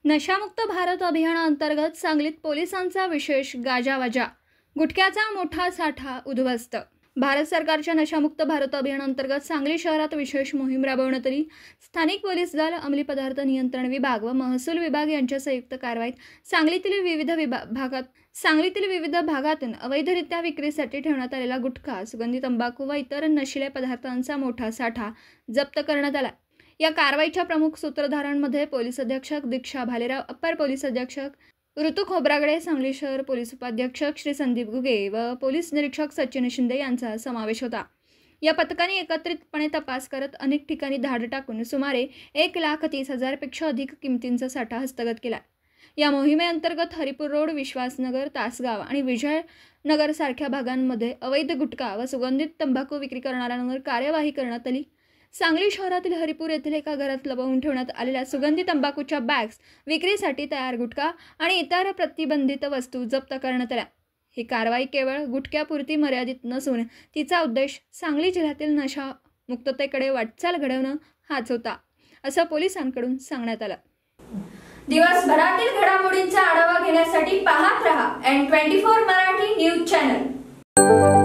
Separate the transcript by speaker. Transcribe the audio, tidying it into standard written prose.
Speaker 1: नशामुक्त भारत अभियानाअंतर्गत सांगलीत पोलिसांचा विशेष गाजावाजा, गुटख्याचा मोठा साठा उद्ध्वस्त। भारत सरकारच्या नशामुक्त भारत अभियानाअंतर्गत सांगली शहरात विशेष मोहीम राबवण्यात आली। स्थानिक पोलीस दल, अंमली पदार्थ नियंत्रण विभाग व महसूल विभाग यांच्या संयुक्त कारवाईत सांगलीतील विविध भागातून अवैधरित्या विक्रीसाठी ठेवण्यात आलेला गुटखा, सुगंधी तंबाखू व इतर नशीले पदार्थांचा मोठा साठा जप्त करण्यात आला। या कारवाईच्या प्रमुख सूत्रधारांमध्ये पोलीस अधीक्षक दीक्षा भालेराव, अप्पर पोलीस अधीक्षक ऋतू खोब्रागडे, सांगली शहर पोलीस उपाधीक्षक श्री संदीप गुगे व पोलीस निरीक्षक सचिन शिंदे यांचा समावेश होता। या पथकाने एकत्रितपणे तपास करत अनेक ठिकाणी धाड टाकून सुमारे 1,30,000 पेक्षा अधिक किमतींचा साठा हस्तगत केला। या मोहिमेअंतर्गत हरिपूर रोड, विश्वासनगर, तासगाव आणि विजयनगर सारख्या भागांमध्ये अवैध गुटखा व सुगंधित तंबाखू विक्री करणाऱ्यांवर कार्यवाही करण्यात आली। सांगली शहरातील हरिपूर येथील एका घरात लपवून ठेवण्यात आलेल्या सुगंधी तंबाखूच्या बॅग्स, विक्रीसाठी तयार गुटखा आणि इतर प्रतिबंधित वस्तू जप्त करण्यात आल्या। ही कारवाई केवळ गुटख्यापुरती मर्यादित नसून तिचा उद्देश सांगली जिल्ह्यातील नशा मुक्ततेकडे वाटचाल घडवणं हाच होता, असं पोलिसांकडून सांगण्यात आलं। दिवसभरातील घडामोडींचा आढावा घेण्यासाठी पाहत रहा N24 मराठी न्यूज चॅनल।